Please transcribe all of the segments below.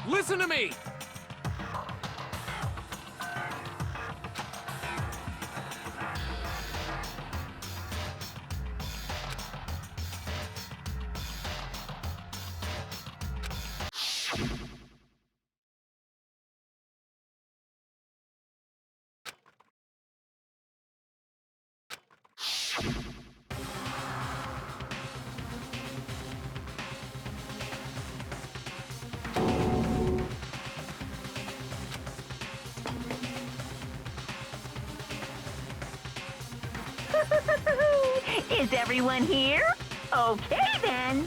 Listen to me! Is everyone here? Okay, then.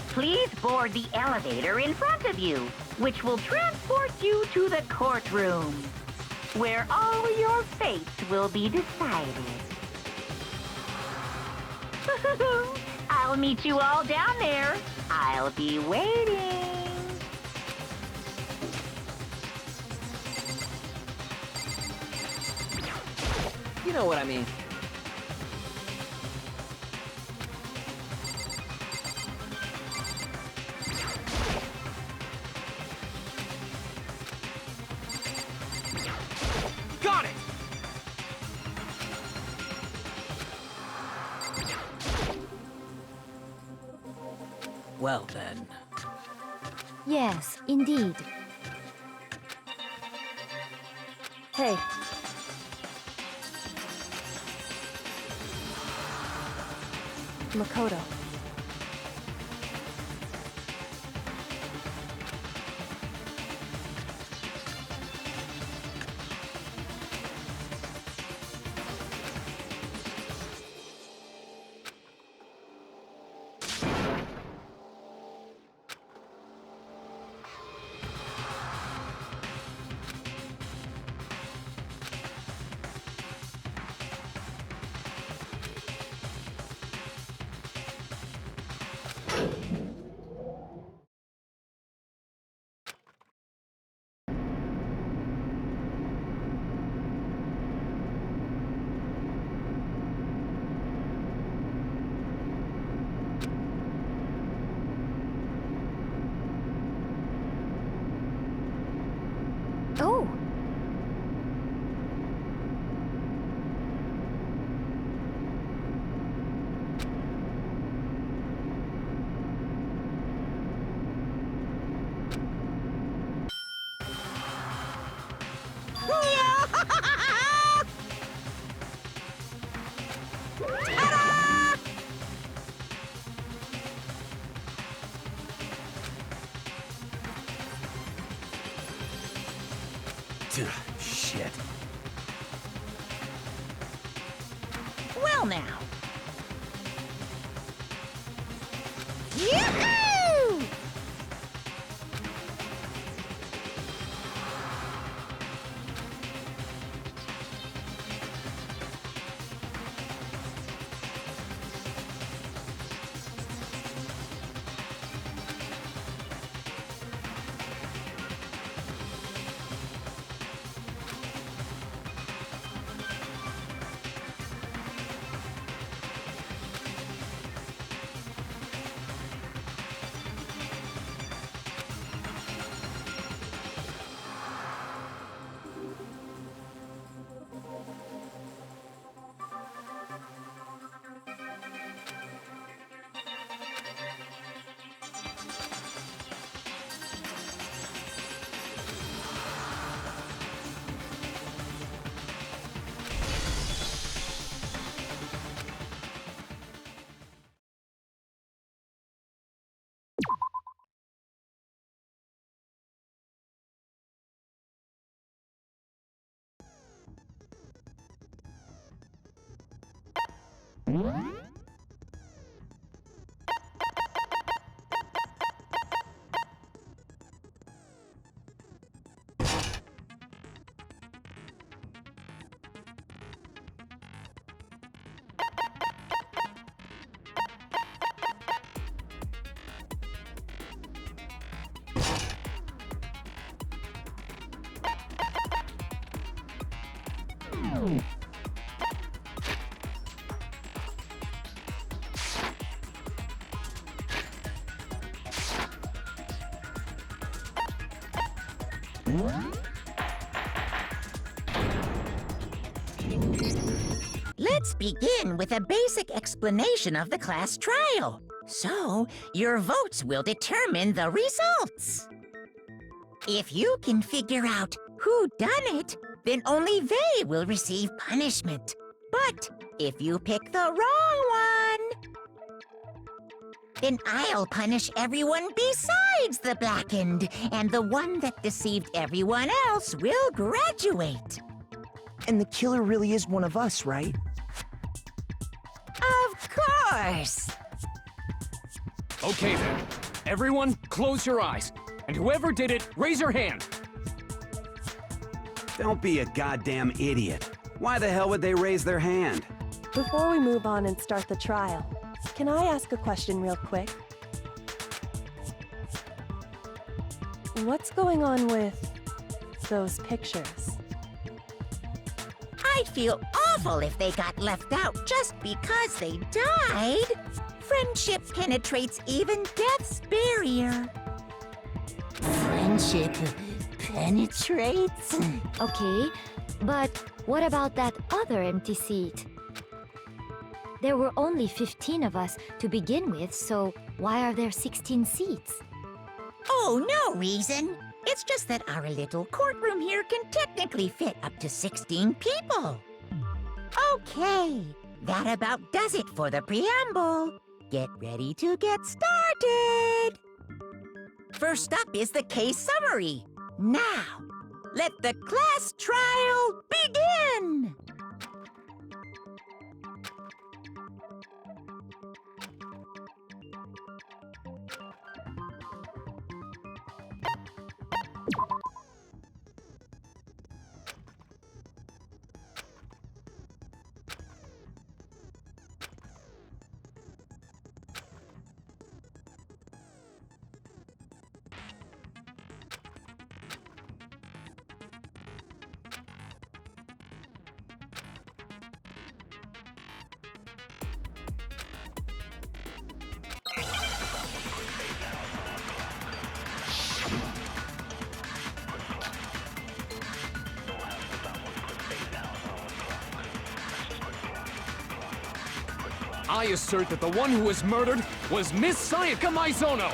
Please board the elevator in front of you, which will transport you to the courtroom, where all your fates will be decided. I'll meet you all down there. I'll be waiting. You know what I mean. Got it! Well then. Yes, indeed. Hey. Makoto. Oh! Shit. Well now. Yoo-hoo! Let's begin with a basic explanation of the class trial. So, your votes will determine the results. If you can figure out who done it, then only they will receive punishment. But if you pick the wrong one, then I'll punish everyone besides the blackened, and the one that deceived everyone else will graduate. And the killer really is one of us, right? Of course! Okay then. Everyone, close your eyes. And whoever did it, raise your hand. Don't be a goddamn idiot. Why the hell would they raise their hand? Before we move on and start the trial, can I ask a question real quick? What's going on with those pictures? I'd feel awful if they got left out just because they died. Friendship penetrates even death's barrier. Friendship penetrates? Okay, but what about that other empty seat? There were only 15 of us to begin with, so why are there 16 seats? Oh, no reason. It's just that our little courtroom here can technically fit up to 16 people. Okay, that about does it for the preamble. Get ready to get started. First up is the case summary. Now, let the class trial begin! I assert that the one who was murdered was Miss Sayaka Maizono!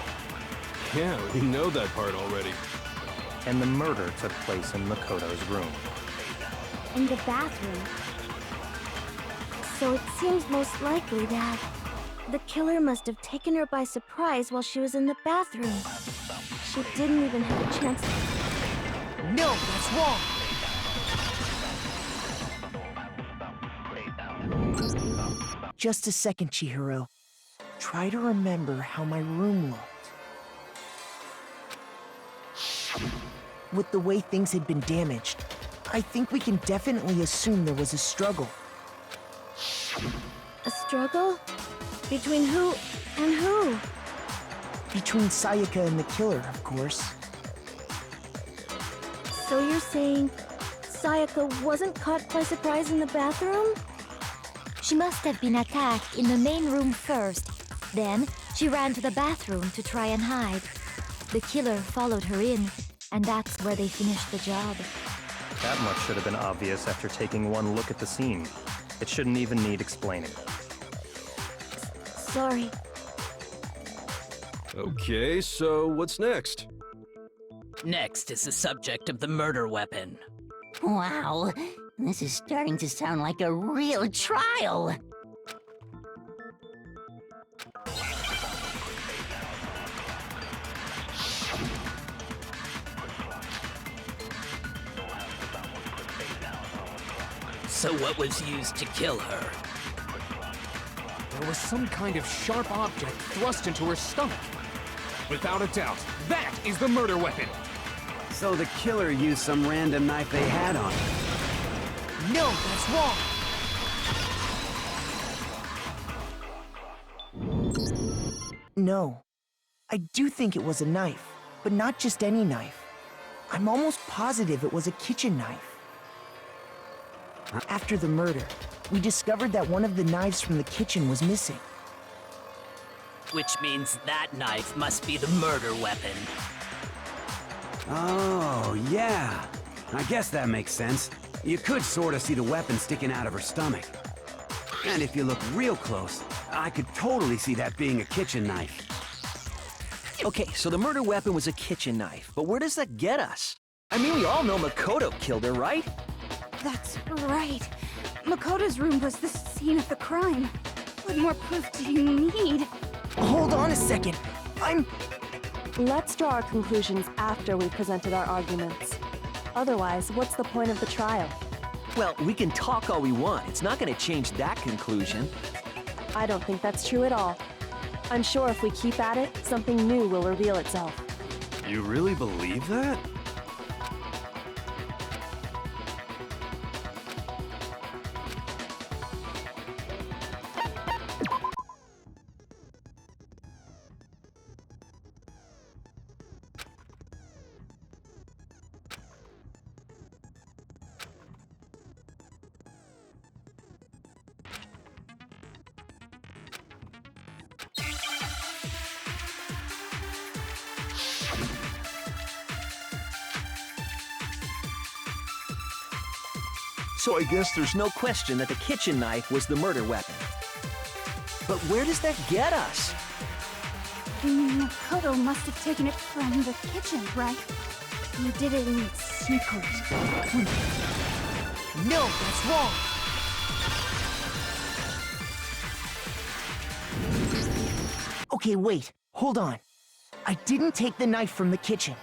Yeah, we know that part already. And the murder took place in Makoto's room. In the bathroom. So it seems most likely that the killer must have taken her by surprise while she was in the bathroom. She didn't even have a chance to... No, that's wrong! Just a second, Chihiro. Try to remember how my room looked. With the way things had been damaged, I think we can definitely assume there was a struggle. A struggle? Between who and who? Between Sayaka and the killer, of course. So you're saying Sayaka wasn't caught by surprise in the bathroom? She must have been attacked in the main room first. Then, she ran to the bathroom to try and hide. The killer followed her in, and that's where they finished the job. That much should have been obvious after taking one look at the scene. It shouldn't even need explaining. Sorry. Okay, so what's next? Next is the subject of the murder weapon. Wow, this is starting to sound like a real trial. So what was used to kill her? There was some kind of sharp object thrust into her stomach. Without a doubt, that is the murder weapon! So the killer used some random knife they had on him. No, that's wrong! No. I do think it was a knife, but not just any knife. I'm almost positive it was a kitchen knife. After the murder, we discovered that one of the knives from the kitchen was missing. Which means that knife must be the murder weapon. Oh, yeah. I guess that makes sense. You could sort of see the weapon sticking out of her stomach. And if you look real close, I could totally see that being a kitchen knife. Okay, so the murder weapon was a kitchen knife, but where does that get us? I mean, we all know Makoto killed her, right? That's right. Makoto's room was the scene of the crime. What more proof do you need? Hold on a second. Let's draw our conclusions after we've presented our arguments. Otherwise, what's the point of the trial? Well, we can talk all we want. It's not going to change that conclusion. I don't think that's true at all. I'm sure if we keep at it, something new will reveal itself. You really believe that? So I guess there's no question that the kitchen knife was the murder weapon. But where does that get us? Makoto must have taken it from the kitchen, right? You did it in secret. No, that's wrong. Okay, wait. Hold on. I didn't take the knife from the kitchen.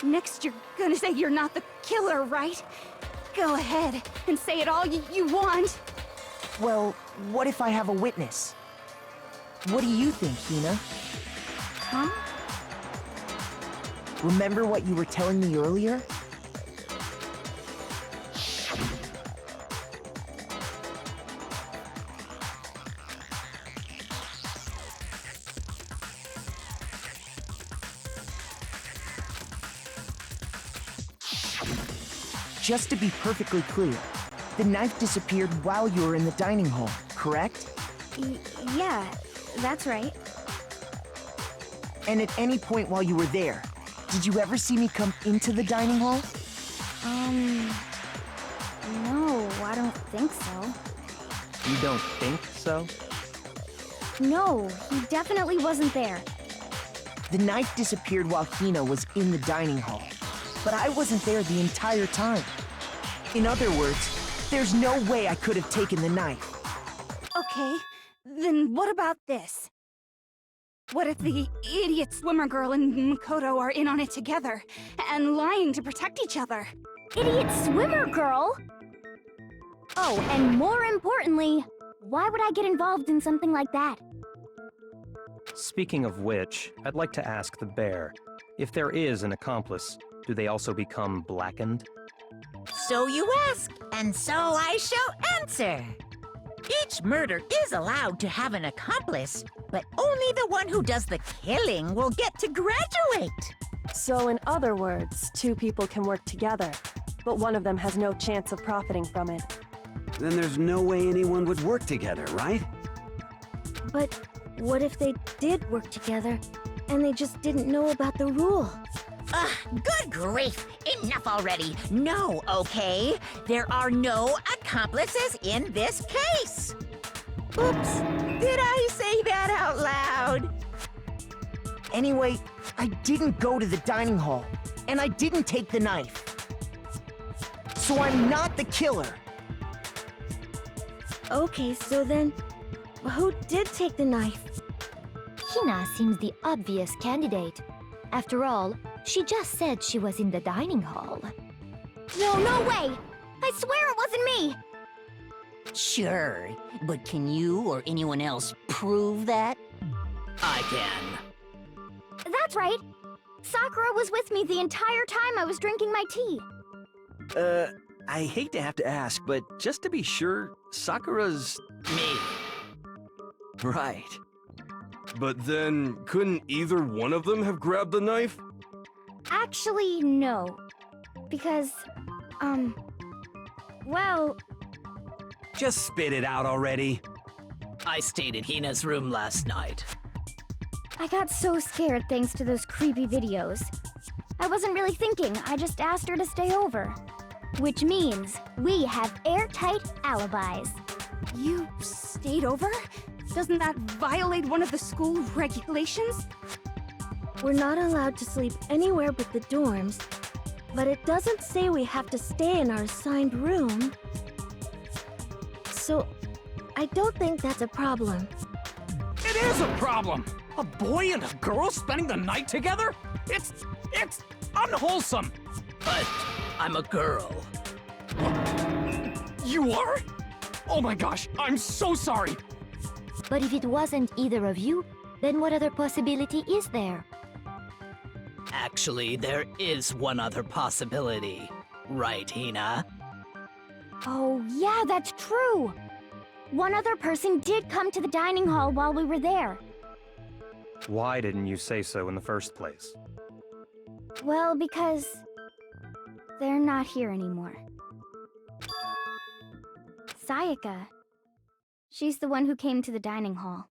Next, you're gonna say you're not the killer, right? Go ahead and say it all you want. Well, what if I have a witness? What do you think, Hina? Huh? Remember what you were telling me earlier? Just to be perfectly clear, the knife disappeared while you were in the dining hall, correct? Yeah, that's right. And at any point while you were there, did you ever see me come into the dining hall? No, I don't think so. You don't think so? No, he definitely wasn't there. The knife disappeared while Hina was in the dining hall, but I wasn't there the entire time. In other words, there's no way I could have taken the knife. Okay, then what about this? What if the idiot swimmer girl and Makoto are in on it together, and lying to protect each other? Idiot swimmer girl? Oh, and more importantly, why would I get involved in something like that? Speaking of which, I'd like to ask the bear, if there is an accomplice, do they also become blackened? So you ask, and so I shall answer. Each murder is allowed to have an accomplice, but only the one who does the killing will get to graduate. So in other words, two people can work together, but one of them has no chance of profiting from it. Then there's no way anyone would work together, right? But what if they did work together, and they just didn't know about the rule? Good grief! Enough already! No, okay? There are no accomplices in this case! Oops! Did I say that out loud? Anyway, I didn't go to the dining hall, and I didn't take the knife. So I'm not the killer. Okay, so then, who did take the knife? Hina seems the obvious candidate. After all, she just said she was in the dining hall. No way! I swear it wasn't me! Sure, but can you or anyone else prove that? I can. That's right. Sakura was with me the entire time I was drinking my tea. I hate to have to ask, but just to be sure, Sakura's... Me. Right. But then, couldn't either one of them have grabbed the knife? Actually, no. Because, well... Just spit it out already. I stayed in Hina's room last night. I got so scared thanks to those creepy videos. I wasn't really thinking, I just asked her to stay over. Which means we have airtight alibis. You stayed over? Doesn't that violate one of the school regulations? We're not allowed to sleep anywhere but the dorms, but it doesn't say we have to stay in our assigned room. So, I don't think that's a problem. It is a problem! A boy and a girl spending the night together? It's unwholesome! But I'm a girl. You are? Oh my gosh, I'm so sorry! But if it wasn't either of you, then what other possibility is there? Actually, there is one other possibility. Right, Hina? Oh, yeah, that's true! One other person did come to the dining hall while we were there. Why didn't you say so in the first place? Well, because they're not here anymore. Sayaka. She's the one who came to the dining hall.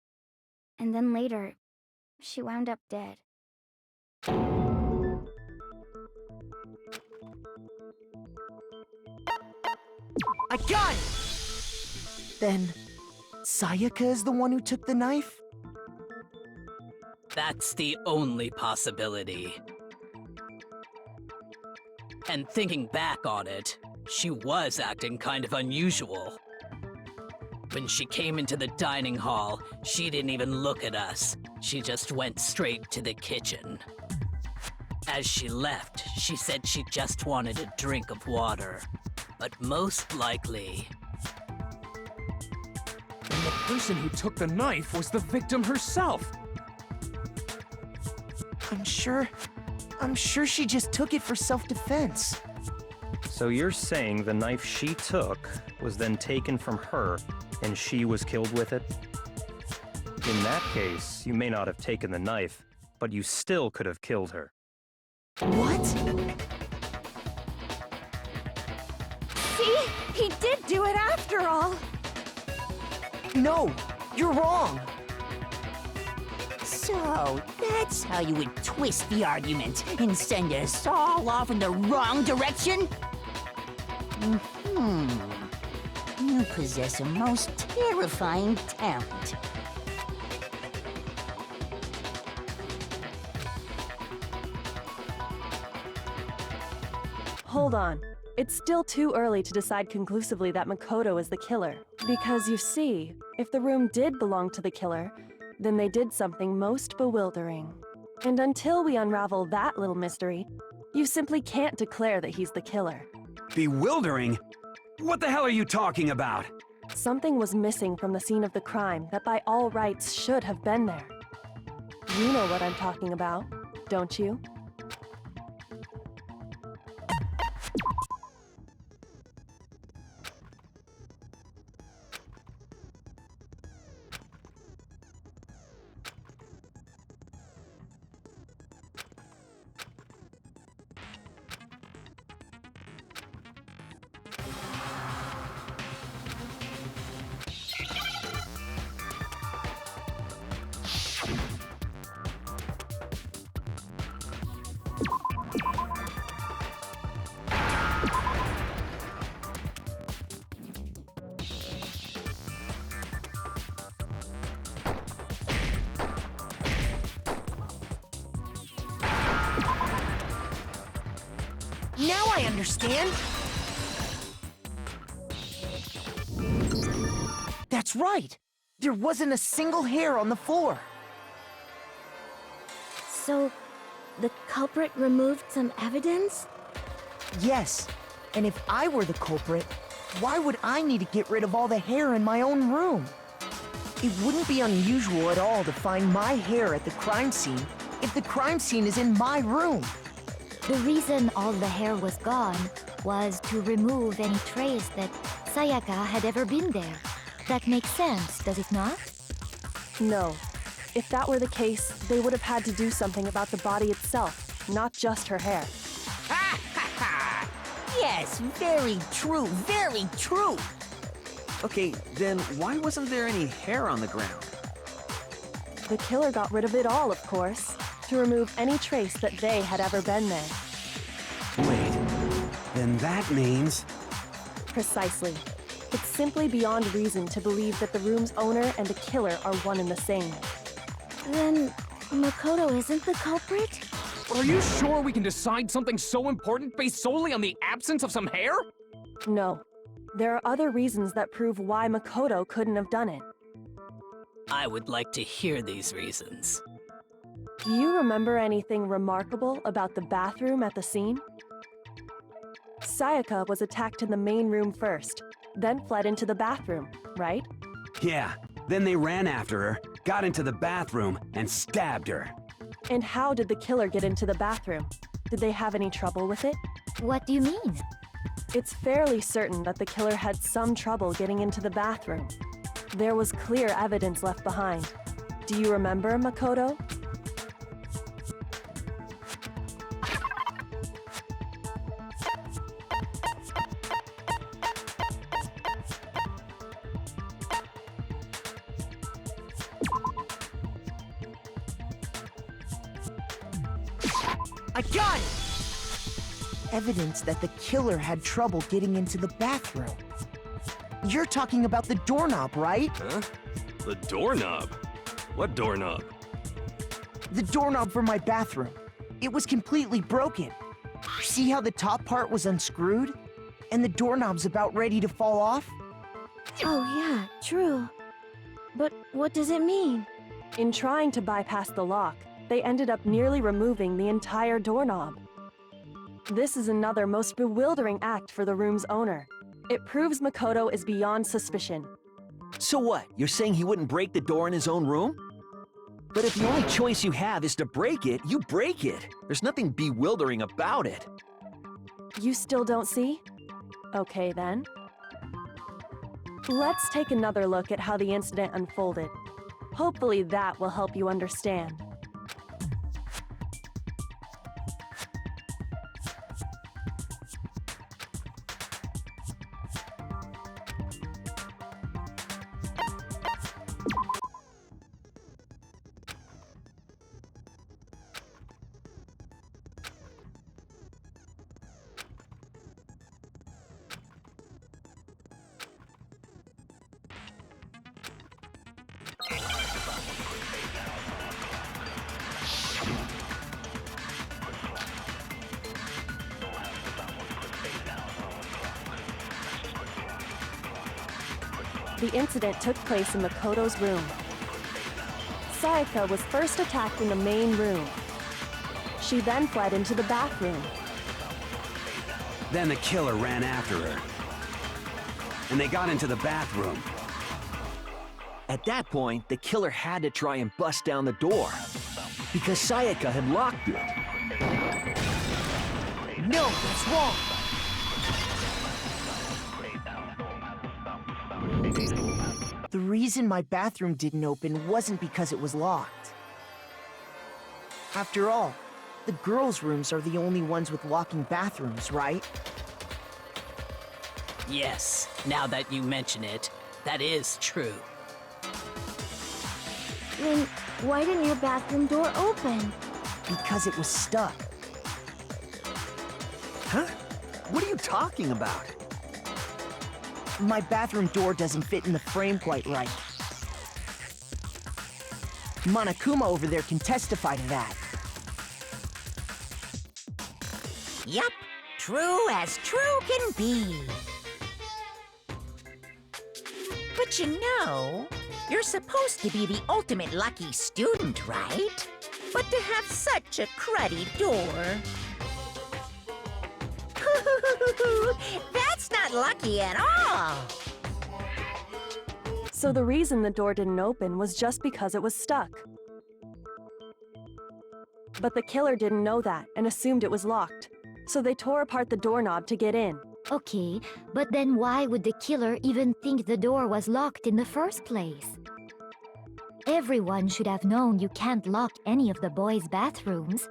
And then later, she wound up dead. I got it! Then, Sayaka is the one who took the knife? That's the only possibility. And thinking back on it, she was acting kind of unusual. When she came into the dining hall, she didn't even look at us. She just went straight to the kitchen. As she left, she said she just wanted a drink of water. But most likely... And the person who took the knife was the victim herself! I'm sure she just took it for self-defense. So you're saying the knife she took was then taken from her, and she was killed with it? In that case, you may not have taken the knife, but you still could have killed her. What? See? He did do it after all! No, you're wrong! So, that's how you would twist the argument and send us all off in the wrong direction? You possess a most terrifying talent. Hold on. It's still too early to decide conclusively that Makoto is the killer. Because you see, if the room did belong to the killer, then they did something most bewildering. And until we unravel that little mystery, you simply can't declare that he's the killer. Bewildering? What the hell are you talking about? Something was missing from the scene of the crime that by all rights should have been there. You know what I'm talking about, don't you? Now I understand! That's right! There wasn't a single hair on the floor! So, the culprit removed some evidence? Yes, and if I were the culprit, why would I need to get rid of all the hair in my own room? It wouldn't be unusual at all to find my hair at the crime scene if the crime scene is in my room. The reason all the hair was gone was to remove any trace that Sayaka had ever been there. That makes sense, does it not? No. If that were the case, they would have had to do something about the body itself, not just her hair. Ha ha ha! Yes, very true, very true! Okay, then why wasn't there any hair on the ground? The killer got rid of it all, of course, to remove any trace that they had ever been there. Wait, then that means... Precisely. It's simply beyond reason to believe that the room's owner and the killer are one and the same. Then Makoto isn't the culprit? Are you sure we can decide something so important based solely on the absence of some hair? No. There are other reasons that prove why Makoto couldn't have done it. I would like to hear these reasons. Do you remember anything remarkable about the bathroom at the scene? Sayaka was attacked in the main room first, then fled into the bathroom, right? Yeah, then they ran after her, got into the bathroom, and stabbed her. And how did the killer get into the bathroom? Did they have any trouble with it? What do you mean? It's fairly certain that the killer had some trouble getting into the bathroom. There was clear evidence left behind. Do you remember, Makoto? I got it! Evidence that the killer had trouble getting into the bathroom. You're talking about the doorknob, right? Huh? The doorknob? What doorknob? The doorknob for my bathroom. It was completely broken. See how the top part was unscrewed? And the doorknob's about ready to fall off? Oh yeah, true. But what does it mean? In trying to bypass the lock, they ended up nearly removing the entire doorknob. This is another most bewildering act for the room's owner. It proves Makoto is beyond suspicion. So what? You're saying he wouldn't break the door in his own room? But if the only choice you have is to break it, you break it. There's nothing bewildering about it. You still don't see? Okay then. Let's take another look at how the incident unfolded. Hopefully that will help you understand. The incident took place in Makoto's room. Sayaka was first attacked in the main room. She then fled into the bathroom. Then the killer ran after her. And they got into the bathroom. At that point, the killer had to try and bust down the door. Because Sayaka had locked it. No, that's wrong! The reason my bathroom didn't open wasn't because it was locked. After all, the girls' rooms are the only ones with locking bathrooms, right? Yes, now that you mention it, that is true. Then why didn't your bathroom door open? Because it was stuck. Huh? What are you talking about? My bathroom door doesn't fit in the frame quite right. Monokuma over there can testify to that. Yup, true as true can be. But you know, you're supposed to be the ultimate lucky student, right? But to have such a cruddy door... That's not lucky at all! So the reason the door didn't open was just because it was stuck. But the killer didn't know that and assumed it was locked. So they tore apart the doorknob to get in. Okay, but then why would the killer even think the door was locked in the first place? Everyone should have known you can't lock any of the boys' bathrooms.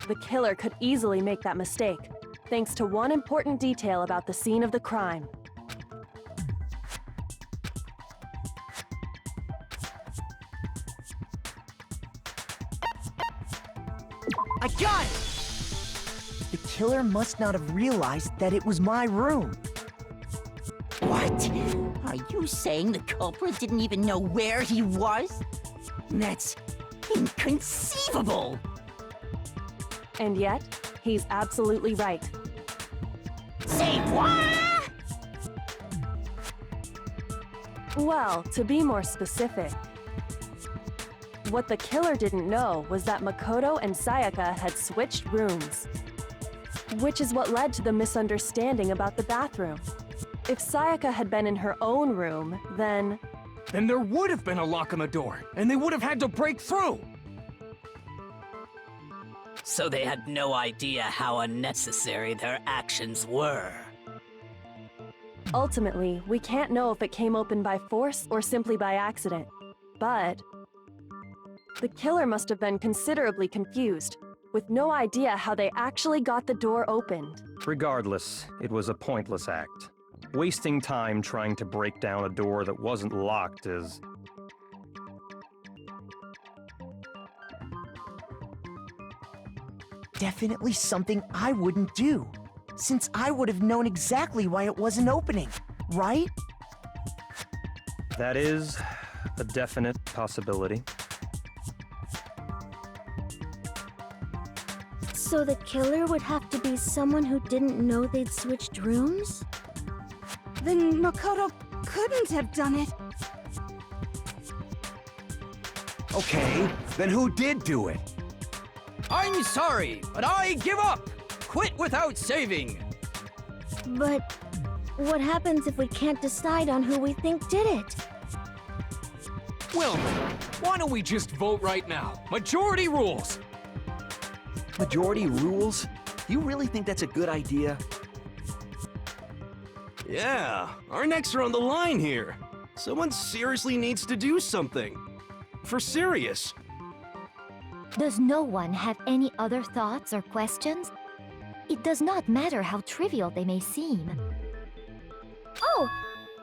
The killer could easily make that mistake, thanks to one important detail about the scene of the crime. I got it! The killer must not have realized that it was my room. What? Are you saying the culprit didn't even know where he was? That's inconceivable! And yet, he's absolutely right. Say what? Well, to be more specific, what the killer didn't know was that Makoto and Sayaka had switched rooms, which is what led to the misunderstanding about the bathroom. If Sayaka had been in her own room, then there would have been a lock on the door, and they would have had to break through! So they had no idea how unnecessary their actions were. ultimately, we can't know if it came open by force or simply by accident. But the killer must have been considerably confused, with no idea how they actually got the door opened. Regardless, it was a pointless act. Wasting time trying to break down a door that wasn't locked is... definitely something I wouldn't do, since I would have known exactly why it wasn't opening, right? That is a definite possibility. So the killer would have to be someone who didn't know they'd switched rooms? Then Makoto couldn't have done it. Okay, then who did do it? I'm sorry, but I give up! Quit without saving! But what happens if we can't decide on who we think did it? Well, why don't we just vote right now? Majority rules! Majority rules? You really think that's a good idea? Yeah, our necks are on the line here. Someone seriously needs to do something. For serious. Does no one have any other thoughts or questions? It does not matter how trivial they may seem. Oh,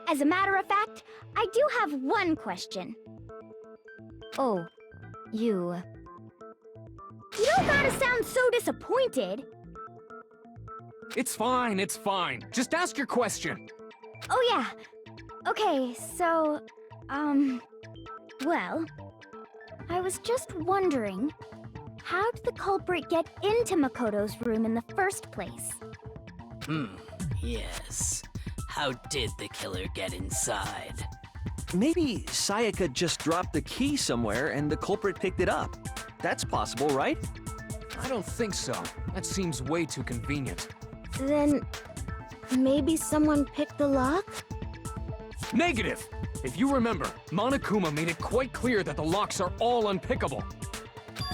as a matter of fact, I do have one question. Oh, you... You don't gotta sound so disappointed. It's fine, it's fine. Just ask your question. Oh yeah. Okay, so, well, I was just wondering, how did the culprit get into Makoto's room in the first place? Yes. How did the killer get inside? Maybe Sayaka just dropped the key somewhere and the culprit picked it up. That's possible, right? I don't think so. That seems way too convenient. Then... maybe someone picked the lock? Negative! If you remember, Monokuma made it quite clear that the locks are all unpickable.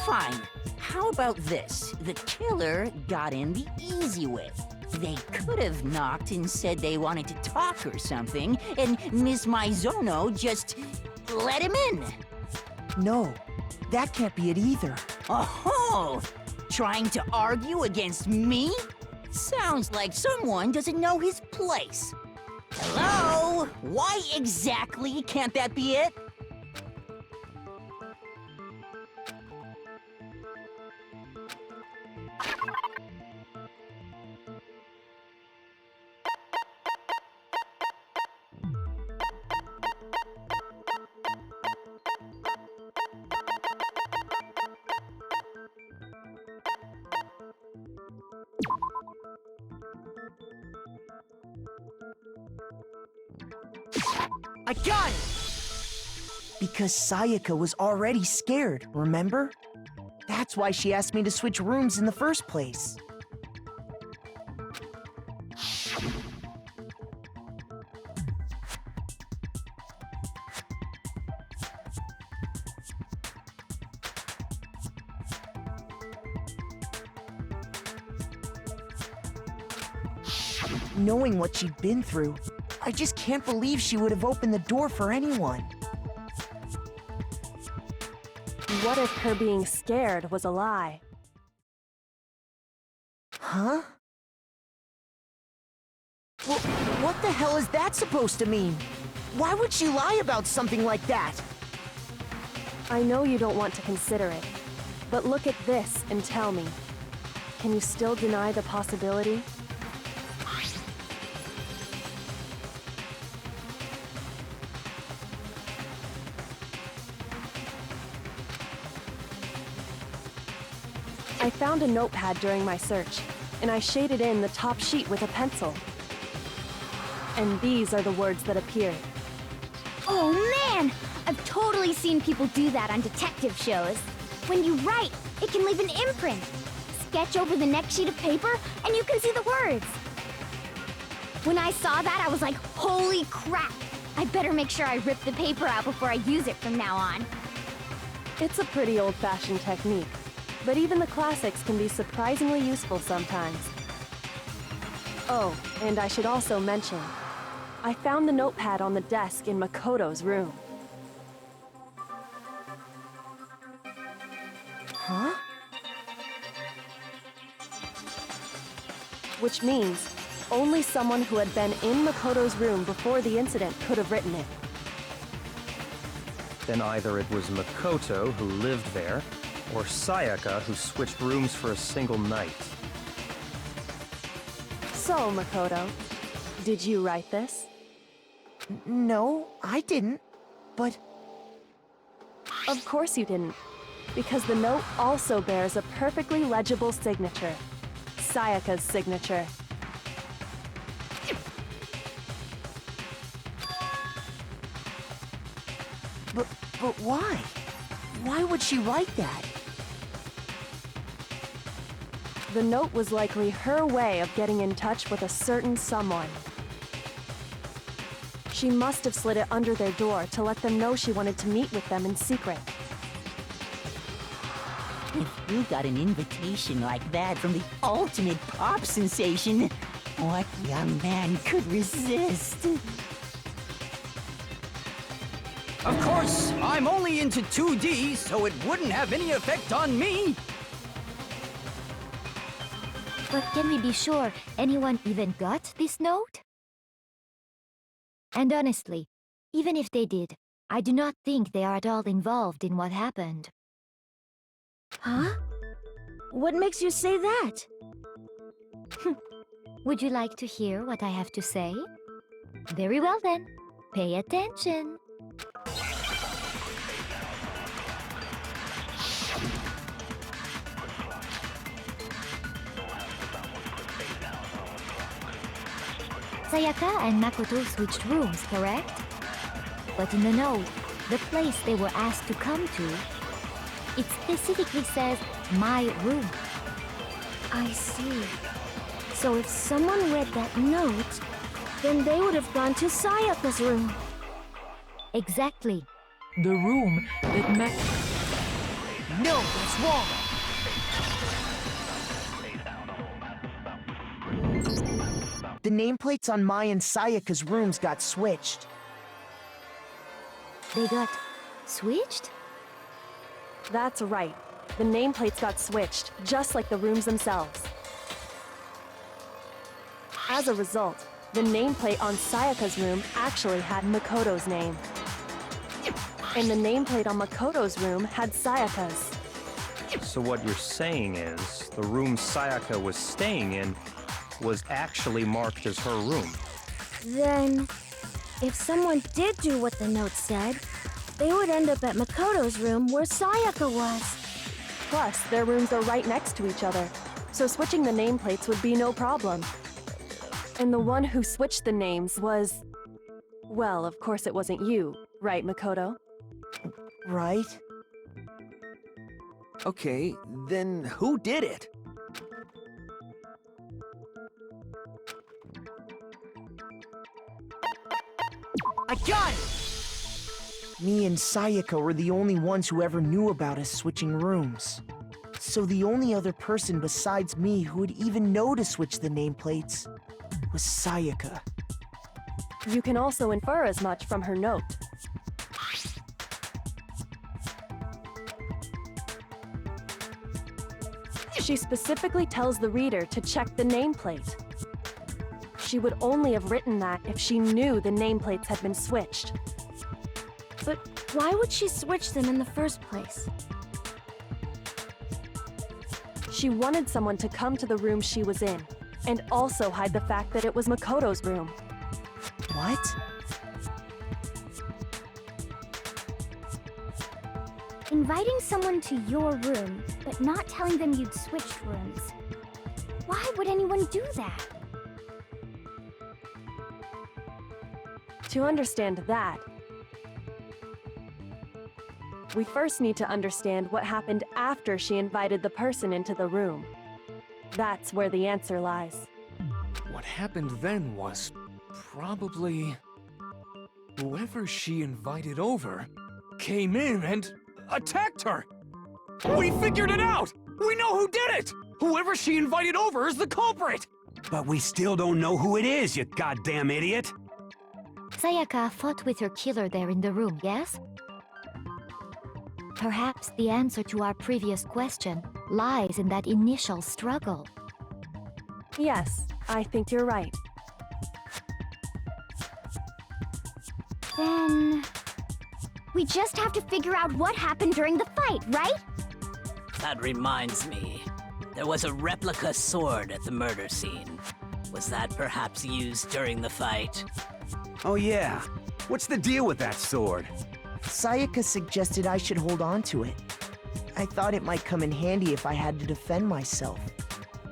Fine. How about this? The killer got in the easy way. They could have knocked and said they wanted to talk or something, and Miss Maizono just let him in. No, that can't be it either. Oh, trying to argue against me? Sounds like someone doesn't know his place. Hello? Why exactly can't that be it? I got it! Because Sayaka was already scared, remember? That's why she asked me to switch rooms in the first place. Knowing what she'd been through, I just can't believe she would have opened the door for anyone. What if her being scared was a lie? Huh? Well, what the hell is that supposed to mean? Why would she lie about something like that? I know you don't want to consider it, But look at this and tell me. Can you still deny the possibility? I found a notepad during my search, and I shaded in the top sheet with a pencil. And these are the words that appeared. Oh man! I've totally seen people do that on detective shows. When you write, it can leave an imprint. Sketch over the next sheet of paper, and you can see the words. When I saw that, I was like, holy crap! I better make sure I rip the paper out before I use it from now on. It's a pretty old-fashioned technique, but even the classics can be surprisingly useful sometimes. Oh, and I should also mention, I found the notepad on the desk in Makoto's room. Huh? Which means, only someone who had been in Makoto's room before the incident could have written it. Then either it was Makoto who lived there, or Sayaka who switched rooms for a single night. So, Makoto, did you write this? No, I didn't. But... Of course you didn't, because the note also bears a perfectly legible signature. Sayaka's signature. But why? Why would she write that? The note was likely her way of getting in touch with a certain someone. She must have slid it under their door to let them know she wanted to meet with them in secret. If you got an invitation like that from the ultimate pop sensation, what young man could resist? Of course, I'm only into 2D, so it wouldn't have any effect on me. But can we be sure anyone even got this note? And honestly, even if they did, I do not think they are at all involved in what happened. Huh? What makes you say that? Would you like to hear what I have to say? Very well then, pay attention. Sayaka and Makoto switched rooms, correct? But in the note, the place they were asked to come to, it specifically says, my room. I see. So if someone read that note, then they would have gone to Sayaka's room. Exactly. The room that met... No, that's wrong! The nameplates on Mai and Sayaka's rooms got switched. They got switched? That's right. The nameplates got switched, just like the rooms themselves. As a result, the nameplate on Sayaka's room actually had Makoto's name. And the nameplate on Makoto's room had Sayaka's. So what you're saying is, the room Sayaka was staying in was actually marked as her room. Then, if someone did do what the note said, they would end up at Makoto's room where Sayaka was. Plus, their rooms are right next to each other, so switching the nameplates would be no problem. And the one who switched the names was... Well, of course it wasn't you, right, Makoto? Right? Okay, then who did it? I got it! Me and Sayaka were the only ones who ever knew about us switching rooms. So the only other person besides me who would even know to switch the nameplates was Sayaka. You can also infer as much from her note. She specifically tells the reader to check the nameplate. She would only have written that if she knew the nameplates had been switched. But why would she switch them in the first place? She wanted someone to come to the room she was in, and also hide the fact that it was Makoto's room. What? Inviting someone to your room, but not telling them you'd switched rooms. Why would anyone do that? To understand that, we first need to understand what happened after she invited the person into the room. That's where the answer lies. What happened then was probably whoever she invited over came in and attacked her. We figured it out! We know who did it! Whoever she invited over is the culprit! But we still don't know who it is, you goddamn idiot! Sayaka fought with her killer there in the room, yes? Perhaps the answer to our previous question lies in that initial struggle. Yes, I think you're right. Then... we just have to figure out what happened during the fight, right? That reminds me. There was a replica sword at the murder scene. Was that perhaps used during the fight? Oh yeah. What's the deal with that sword? Sayaka suggested I should hold on to it. I thought it might come in handy if I had to defend myself.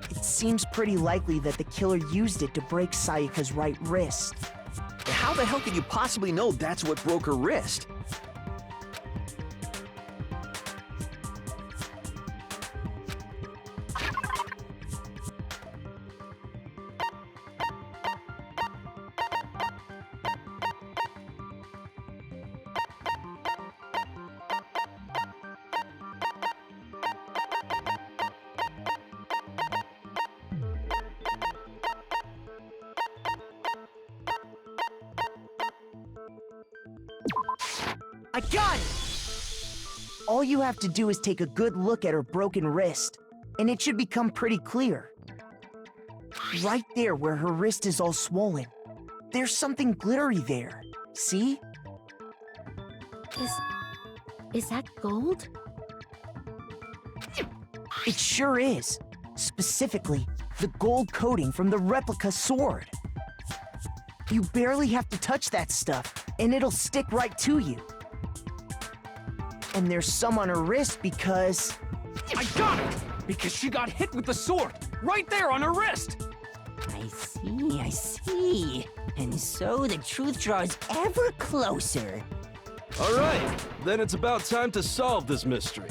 It seems pretty likely that the killer used it to break Sayaka's right wrist. How the hell could you possibly know that's what broke her wrist? I got it! All you have to do is take a good look at her broken wrist, and it should become pretty clear. Right there where her wrist is all swollen, there's something glittery there. See? Is that gold? It sure is. Specifically, the gold coating from the replica sword. You barely have to touch that stuff, and it'll stick right to you. And there's some on her wrist because... I got it! Because she got hit with the sword! Right there on her wrist! I see. And so the truth draws ever closer. All right, then it's about time to solve this mystery.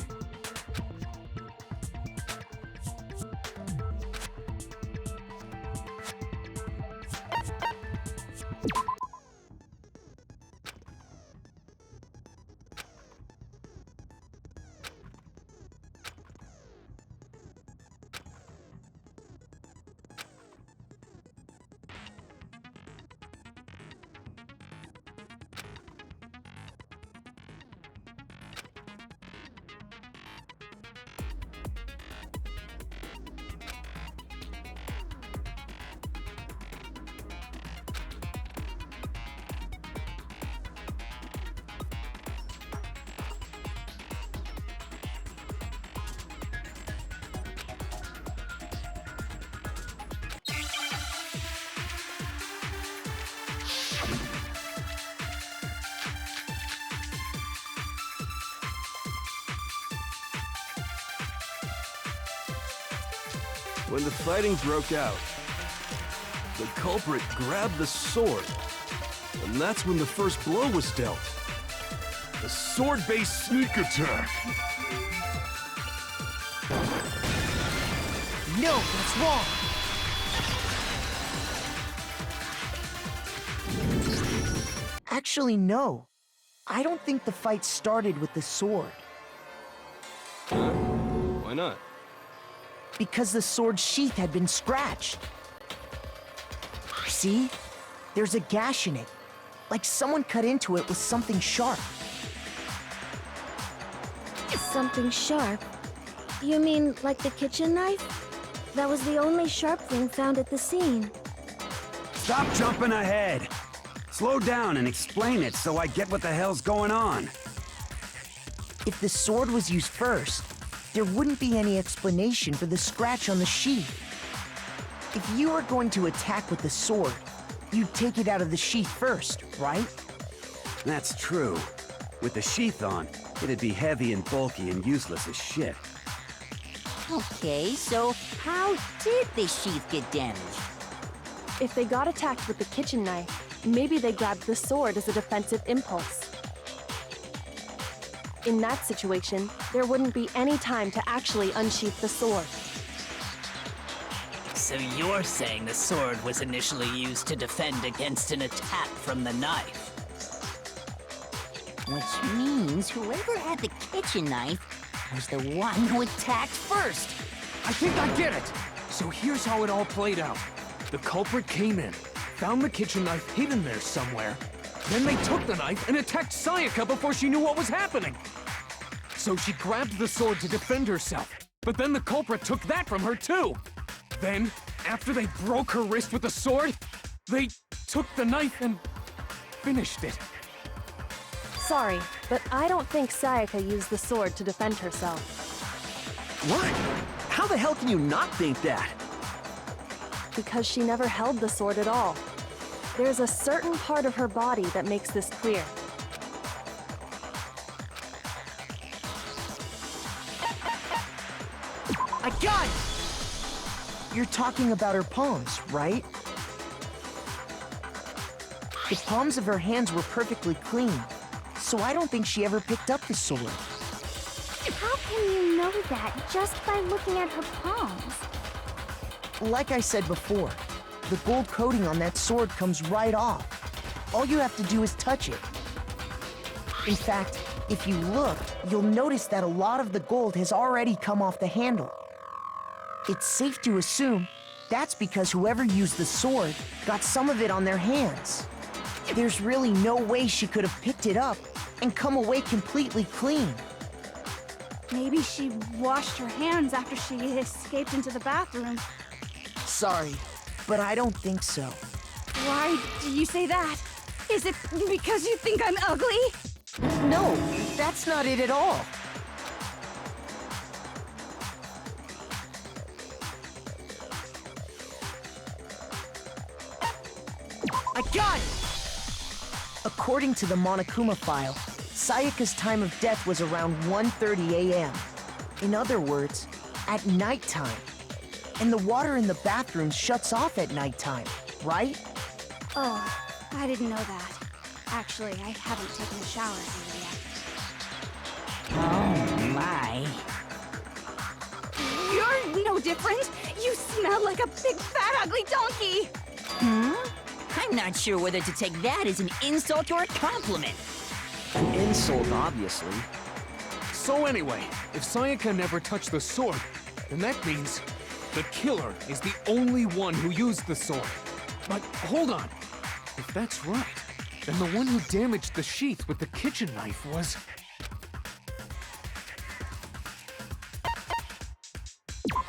When the fighting broke out, the culprit grabbed the sword, and that's when the first blow was dealt. The sword-based sneak attack. No, that's wrong! Actually, no. I don't think the fight started with the sword. Why not? Because the sword's sheath had been scratched. See? There's a gash in it. Like someone cut into it with something sharp. Something sharp? You mean like the kitchen knife? That was the only sharp thing found at the scene. Stop jumping ahead! Slow down and explain it so I get what the hell's going on. If the sword was used first, there wouldn't be any explanation for the scratch on the sheath. If you were going to attack with the sword, you'd take it out of the sheath first, right? That's true. With the sheath on, it'd be heavy and bulky and useless as shit. Okay, so how did the sheath get damaged? If they got attacked with the kitchen knife, maybe they grabbed the sword as a defensive impulse. In that situation, there wouldn't be any time to actually unsheath the sword. So you're saying the sword was initially used to defend against an attack from the knife? Which means whoever had the kitchen knife was the one who attacked first. I think I get it! So here's how it all played out. The culprit came in, found the kitchen knife hidden there somewhere, then they took the knife and attacked Sayaka before she knew what was happening. So she grabbed the sword to defend herself, but then the culprit took that from her too. Then, after they broke her wrist with the sword, they took the knife and finished it. Sorry, but I don't think Sayaka used the sword to defend herself. What? How the hell can you not think that? Because she never held the sword at all. There's a certain part of her body that makes this clear. I got it! You're talking about her palms, right? The palms of her hands were perfectly clean, so I don't think she ever picked up the sword. How can you know that just by looking at her palms? Like I said before, the gold coating on that sword comes right off. All you have to do is touch it. In fact, if you look, you'll notice that a lot of the gold has already come off the handle. It's safe to assume that's because whoever used the sword got some of it on their hands. There's really no way she could have picked it up and come away completely clean. Maybe she washed her hands after she escaped into the bathroom. Sorry, but I don't think so. Why do you say that? Is it because you think I'm ugly? No, that's not it at all. I got it! According to the Monokuma file, Sayaka's time of death was around 1:30 a.m. In other words, at nighttime. And the water in the bathroom shuts off at nighttime, right? Oh, I didn't know that. Actually, I haven't taken a shower here yet. Oh my. You're no different! You smell like a big fat ugly donkey! I'm not sure whether to take that as an insult or a compliment. An insult, obviously. So anyway, if Sayaka never touched the sword, then that means the killer is the only one who used the sword. But hold on. If that's right, then the one who damaged the sheath with the kitchen knife was...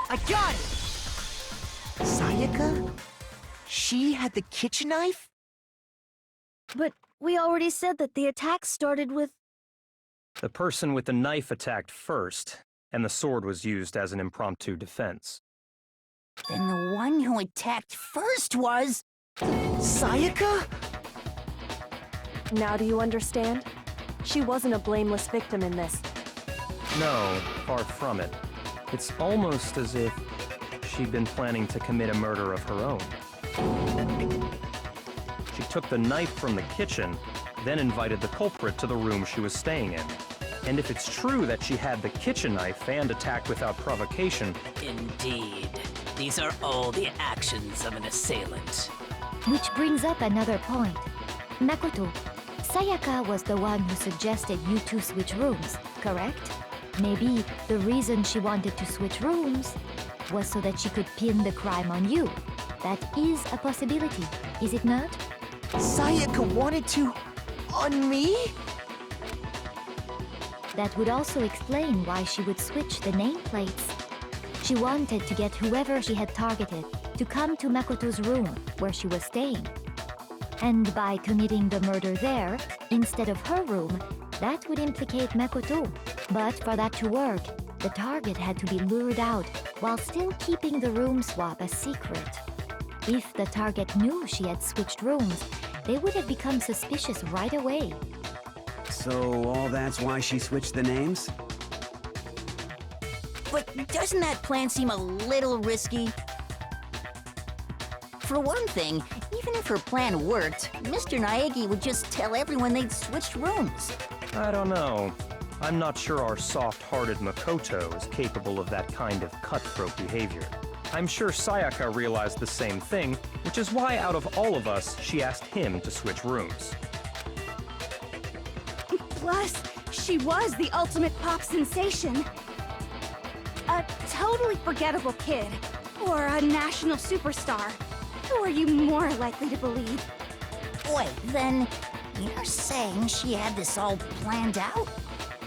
I got it! Sayaka? She had the kitchen knife? But we already said that the attack started with... The person with the knife attacked first, and the sword was used as an impromptu defense. Then the one who attacked first was... Sayaka? Now do you understand? She wasn't a blameless victim in this. No, far from it. It's almost as if she'd been planning to commit a murder of her own. She took the knife from the kitchen, then invited the culprit to the room she was staying in. And if it's true that she had the kitchen knife and attacked without provocation... Indeed. These are all the actions of an assailant. Which brings up another point. Makoto, Sayaka was the one who suggested you two switch rooms, correct? Maybe the reason she wanted to switch rooms was so that she could pin the crime on you. That is a possibility, is it not? Sayaka wanted to... on me? That would also explain why she would switch the nameplates. She wanted to get whoever she had targeted to come to Makoto's room where she was staying. And by committing the murder there, instead of her room, that would implicate Makoto. But for that to work, The target had to be lured out while still keeping the room swap a secret. If the target knew she had switched rooms, they would have become suspicious right away. So all that's why she switched the names? But doesn't that plan seem a little risky? For one thing, even if her plan worked, Mr. Naegi would just tell everyone they'd switched rooms. I don't know. I'm not sure our soft-hearted Makoto is capable of that kind of cutthroat behavior. I'm sure Sayaka realized the same thing, which is why out of all of us, she asked him to switch rooms. Plus, she was the ultimate pop sensation. A totally forgettable kid, or a national superstar. Who are you more likely to believe? Wait, then you're saying she had this all planned out?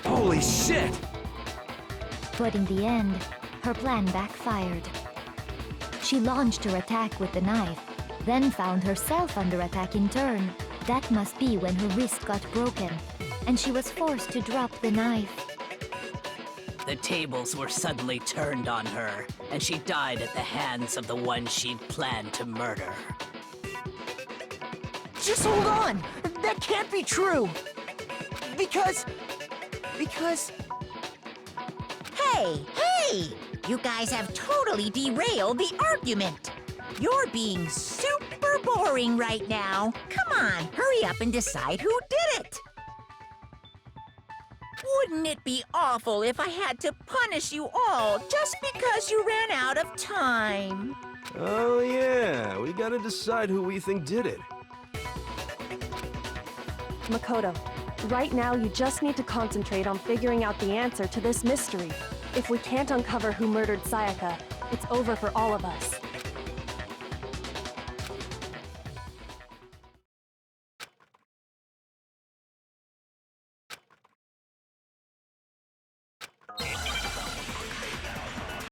Holy shit! But in the end, her plan backfired. She launched her attack with the knife, then found herself under attack in turn. That must be when her wrist got broken, and she was forced to drop the knife. The tables were suddenly turned on her, and she died at the hands of the one she'd planned to murder. Just hold on! That can't be true! Because... Hey! You guys have totally derailed the argument! You're being super boring right now. Come on, hurry up and decide who did it! Wouldn't it be awful if I had to punish you all just because you ran out of time? Oh yeah, we gotta decide who we think did it. Makoto, right now you just need to concentrate on figuring out the answer to this mystery. If we can't uncover who murdered Sayaka, it's over for all of us.